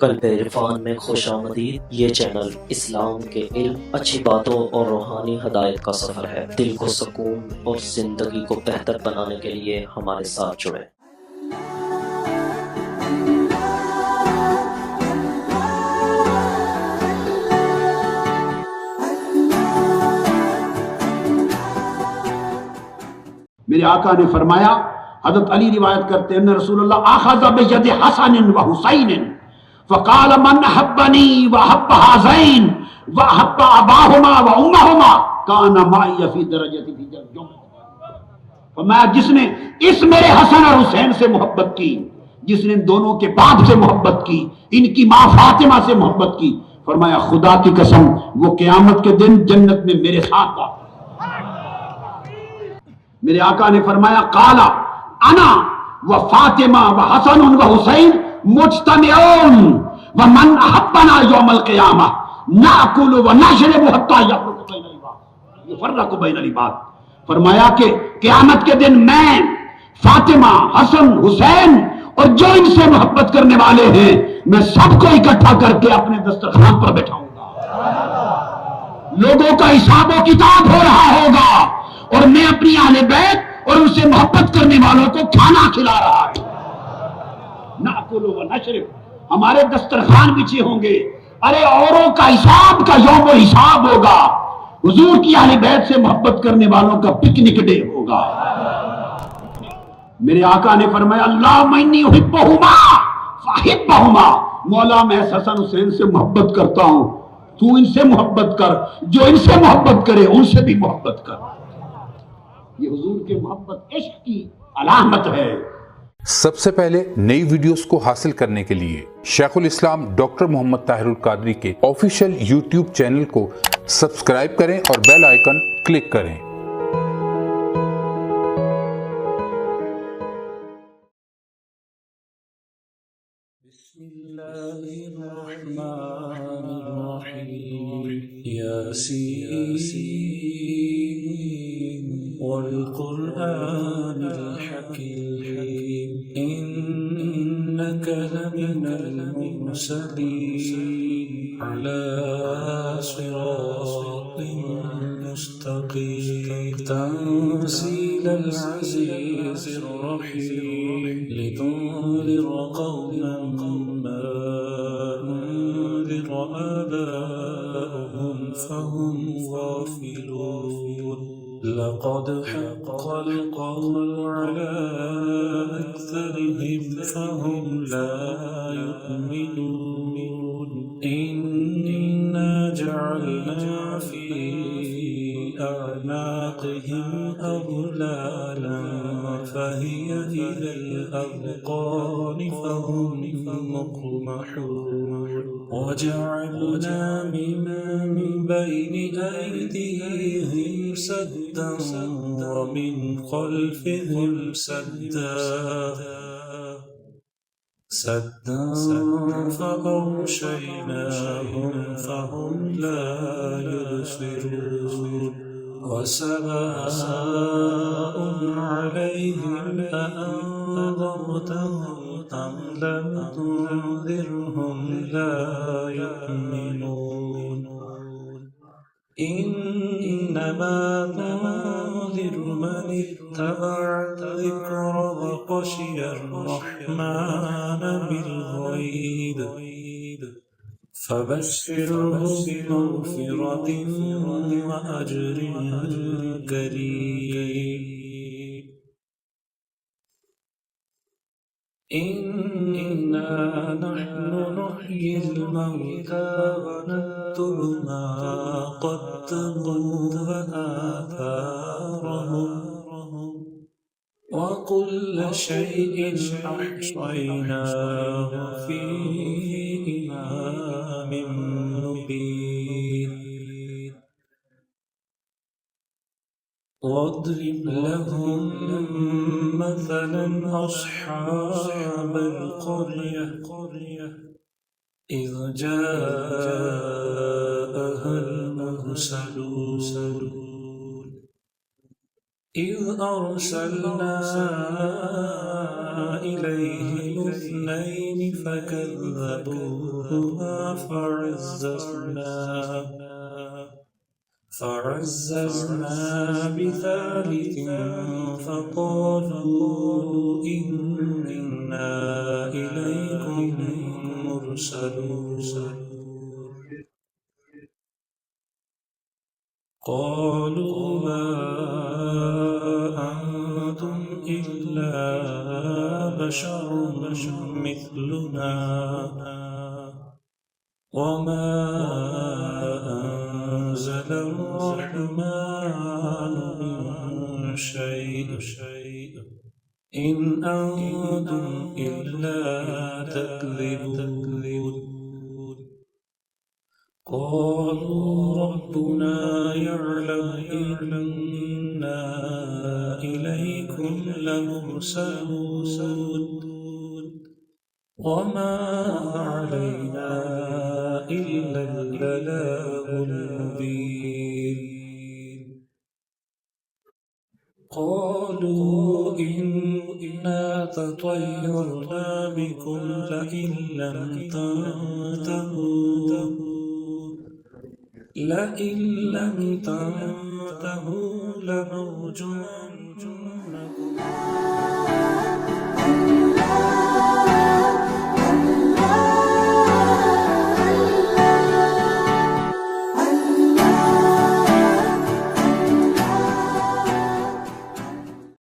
قلب عرفان میں خوش آمدید۔ یہ چینل اسلام کے علم، اچھی باتوں اور روحانی ہدایت کا سفر ہے۔ دل کو سکون اور زندگی کو بہتر بنانے کے لیے ہمارے ساتھ جڑیں۔ میرے آقا نے فرمایا، حضرت علی روایت کرتے ہیں، رسول اللہ اخذ بید حسن و حسین فقال من احبنی واحب هذین واحب اباہما وامہما کان معی فی درجتی فی جنت۔ فرمایا جس نے اس میرے حسن اور حسین سے محبت کی، جس نے ان دونوں کے باپ سے محبت کی، ان کی ماں فاطمہ سے محبت کی، فرمایا خدا کی قسم وہ قیامت کے دن جنت میں میرے ساتھ تھا۔ میرے آقا نے فرمایا قال انا و فاطمہ و حسن و حسین مجتمعون ومن احبنا یوم القیامہ ناکل و نشرب حتی یفرق بین العباد۔ فرمایا کہ قیامت کے دن میں، فاطمہ، حسن، حسین اور جو ان سے محبت کرنے والے ہیں، میں سب کو اکٹھا کر کے اپنے دسترخوان پر بیٹھاؤں گا۔ لوگوں کا حساب و کتاب ہو رہا ہوگا اور میں اپنی اہل بیت اور ان سے محبت کرنے والوں کو کھانا کھلا رہا ہوں۔ ناکل و نشرب، ہمارے دسترخوان بچھے ہوں گے۔ ارے اوروں کا حساب کا یوم و حساب ہوگا، حضور کی اہل بیت سے محبت کرنے والوں کا پکنک ڈے ہوگا۔ میرے آقا نے فرمایا اللہم انی احبہما فاحبہما، مولا میں حسن حسین سے محبت کرتا ہوں، تو ان سے محبت کر، جو ان سے محبت کرے ان سے بھی محبت کر۔ یہ حضور کے محبت عشق کی علامت ہے۔ سب سے پہلے نئی ویڈیوز کو حاصل کرنے کے لیے شیخ الاسلام ڈاکٹر محمد طاہر القادری کے آفیشیل یوٹیوب چینل کو سبسکرائب کریں اور بیل آئیکن کلک کریں۔ بسم اللہ الرحمن الرحیم یاسین والقرآن الحکیم انک لمن المرسلین علی صراط مستقیم تنزیل العزیز الرحیم لتنذر قوما ما أنذر آباؤهم فهم غافلون لقد حق القول على أكثرهم فهم لا يؤمنون إنا جعلنا في أعناقهم أغلالا فهي إلى الأذقان فهم مقمحون وجعلنا من بين أيديهم سدا ومن خلفهم سدا فأغشيناهم فهم لا يبصرون وسواء عليهم أأنذرتهم أم لم تنذرهم لا يؤمنون إنما تنذر من اتبع الذكر وخشي الرحمن بالغيب فبشره بمغفرة وأجر كريم إنا نحن نحيي الموتى ونكتب ما قدموا وآثارهم وكل شيء أحصيناه في إمام مبين واضرب لهم مثلا أصحاب القرية إذ جاءها المرسلون إذ أرسلنا إليهم اثنين فكذبوهما فعززنا بثالث فقالوا إنا إليكم مرسلون قالوا ما أنتم إلا بشر مثلنا وما أنزل الرحمن من شيء إن أنتم إلا تكذبون قالوا ربنا يعلم إنا إليكم لمرسلون وما علينا إلا البلاغ المبين قالوا إنا تطيرنا بكم لئن لم تنتهوا لنرجمنكم